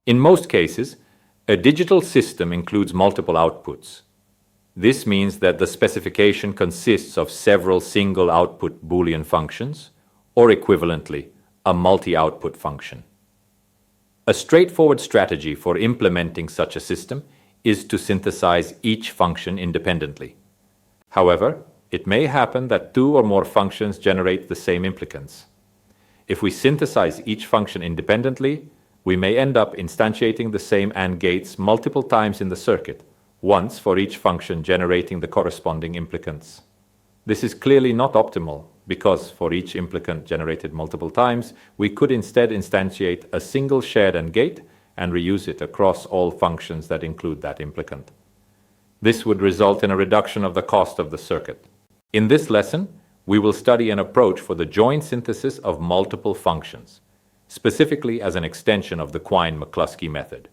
In most cases, a digital system includes multiple outputs. This means that the specification consists of several single output Boolean functions, or equivalently, a multi-output function. A straightforward strategy for implementing such a system is to synthesize each function independently. However, it may happen that two or more functions generate the same implicants. If we synthesize each function independently, we may end up instantiating the same AND gates multiple times in the circuit, once for each function generating the corresponding implicants. This is clearly not optimal, because for each implicant generated multiple times, we could instead instantiate a single shared AND gate and reuse it across all functions that include that implicant. This would result in a reduction of the cost of the circuit. In this lesson, we will study an approach for the joint synthesis of multiple functions, specifically as an extension of the Quine-McCluskey method.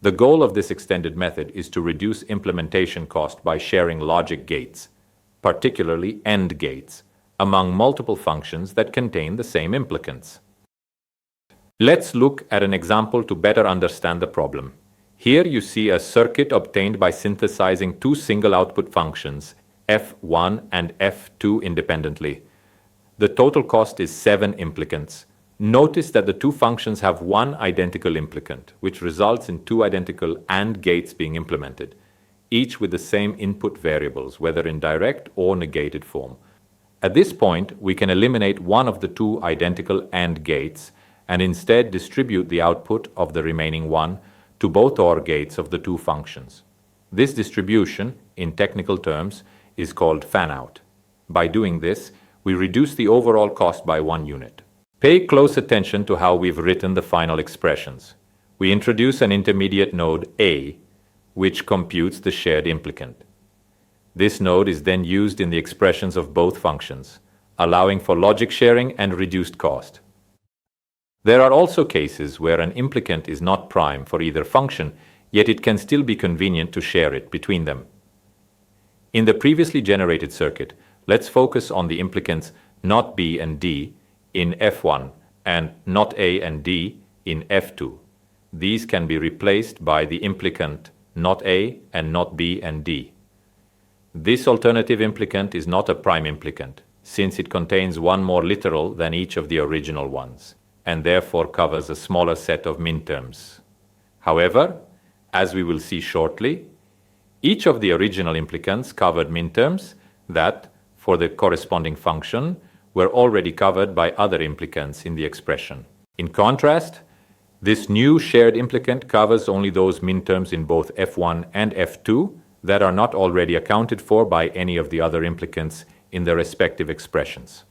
The goal of this extended method is to reduce implementation cost by sharing logic gates, particularly AND gates, among multiple functions that contain the same implicants. Let's look at an example to better understand the problem. Here you see a circuit obtained by synthesizing two single output functions, f1 and f2 independently. The total cost is 7 implicants. Notice that the two functions have one identical implicant, which results in two identical AND gates being implemented, each with the same input variables, whether in direct or negated form. At this point, we can eliminate one of the two identical AND gates and instead distribute the output of the remaining one to both OR gates of the two functions. This distribution, in technical terms, is called fan-out. By doing this, we reduce the overall cost by 1 unit. Pay close attention to how we've written the final expressions. We introduce an intermediate node A, which computes the shared implicant. This node is then used in the expressions of both functions, allowing for logic sharing and reduced cost. There are also cases where an implicant is not prime for either function, yet it can still be convenient to share it between them. In the previously generated circuit, let's focus on the implicants not B and D in F1 and not A and D in F2. These can be replaced by the implicant not A and not B and D. This alternative implicant is not a prime implicant, since it contains one more literal than each of the original ones, and therefore covers a smaller set of minterms. However, as we will see shortly, each of the original implicants covered minterms that, for the corresponding function, were already covered by other implicants in the expression. In contrast, this new shared implicant covers only those minterms in both F1 and F2 that are not already accounted for by any of the other implicants in their respective expressions.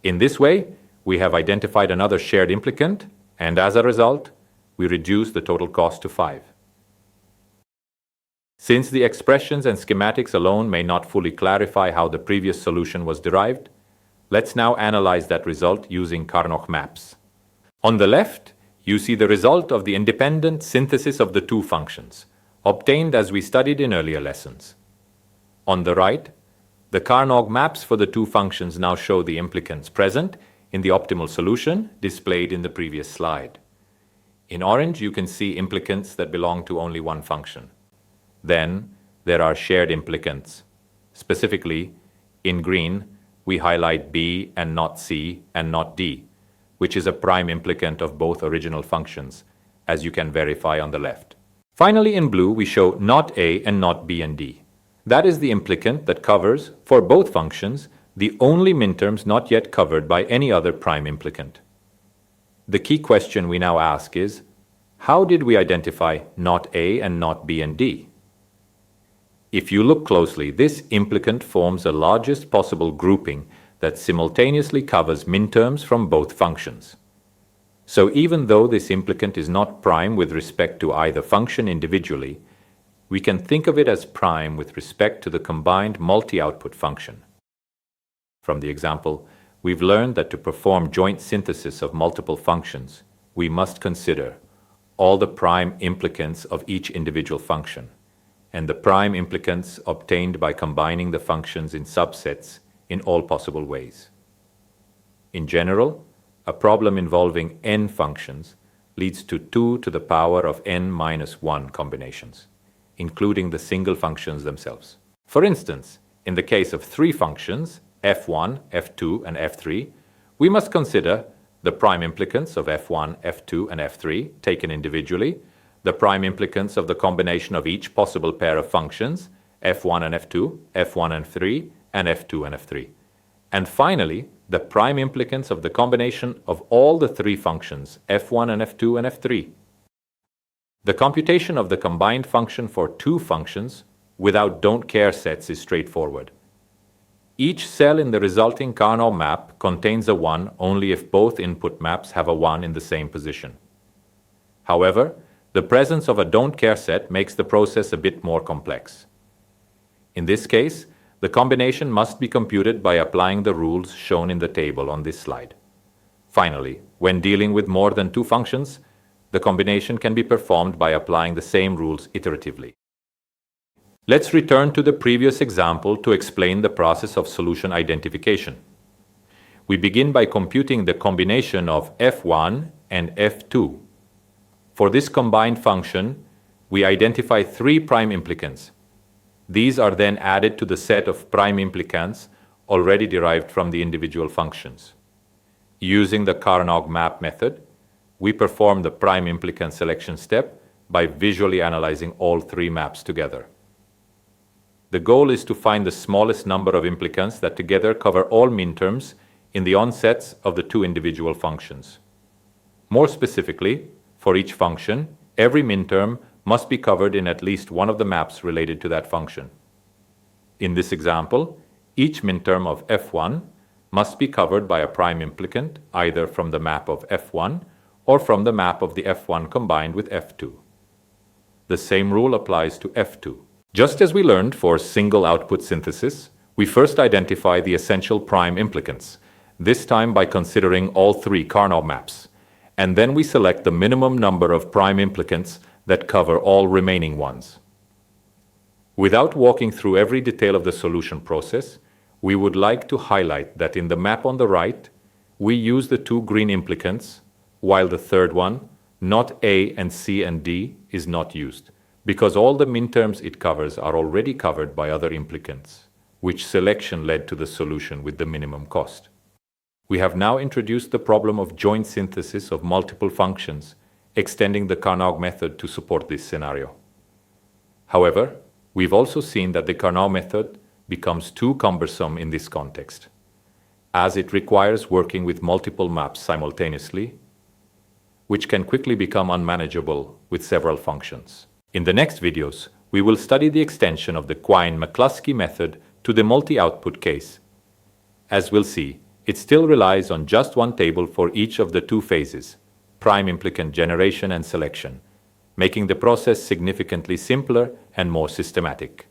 In this way, we have identified another shared implicant, and as a result, we reduce the total cost to 5. Since the expressions and schematics alone may not fully clarify how the previous solution was derived, let's now analyze that result using Carnot maps. On the left, you see the result of the independent synthesis of the two functions, obtained as we studied in earlier lessons. On the right, the Carnot maps for the two functions now show the implicants present in the optimal solution displayed in the previous slide. In orange, you can see implicants that belong to only one function. Then, there are shared implicants. Specifically, in green, we highlight B and not C and not D, which is a prime implicant of both original functions, as you can verify on the left. Finally, in blue, we show not A and not B and D. That is the implicant that covers, for both functions, the only minterms not yet covered by any other prime implicant. The key question we now ask is, how did we identify not A and not B and D? If you look closely, this implicant forms the largest possible grouping that simultaneously covers minterms from both functions. So even though this implicant is not prime with respect to either function individually, we can think of it as prime with respect to the combined multi-output function. From the example, we've learned that to perform joint synthesis of multiple functions, we must consider all the prime implicants of each individual function, and the prime implicants obtained by combining the functions in subsets in all possible ways. In general, a problem involving n functions leads to 2 to the power of n minus 1 combinations, including the single functions themselves. For instance, in the case of three functions, f1, f2, and f3, we must consider the prime implicants of f1, f2, and f3 taken individually, the prime implicants of the combination of each possible pair of functions, f1 and f2, f1 and f3, and f2 and f3. And finally, the prime implicants of the combination of all the three functions, f1 and f2 and f3. The computation of the combined function for two functions without don't care sets is straightforward. Each cell in the resulting Carnot map contains a 1 only if both input maps have a 1 in the same position. However, the presence of a don't care set makes the process a bit more complex. In this case, the combination must be computed by applying the rules shown in the table on this slide. Finally, when dealing with more than two functions, the combination can be performed by applying the same rules iteratively. Let's return to the previous example to explain the process of solution identification. We begin by computing the combination of f1 and f2. For this combined function, we identify three prime implicants. These are then added to the set of prime implicants already derived from the individual functions. Using the Carnot map method, we perform the prime implicant selection step by visually analyzing all three maps together. The goal is to find the smallest number of implicants that together cover all minterms in the onsets of the two individual functions. More specifically, for each function, every minterm must be covered in at least one of the maps related to that function. In this example, each minterm of f1 must be covered by a prime implicant either from the map of f1 or from the map of the f1 combined with f2. The same rule applies to f2. Just as we learned for single output synthesis, we first identify the essential prime implicants, this time by considering all three Carnot maps, and then we select the minimum number of prime implicants that cover all remaining ones. Without walking through every detail of the solution process, we would like to highlight that in the map on the right, we use the two green implicants, while the third one, not A and C and D, is not used, because all the minterms it covers are already covered by other implicants, which selection led to the solution with the minimum cost. We have now introduced the problem of joint synthesis of multiple functions, extending the Carnot method to support this scenario. However, we've also seen that the Carnot method becomes too cumbersome in this context, as it requires working with multiple maps simultaneously, which can quickly become unmanageable with several functions. In the next videos, we will study the extension of the Quine-McCluskey method to the multi-output case. As we'll see, it still relies on just one table for each of the two phases, prime implicant generation and selection, making the process significantly simpler and more systematic.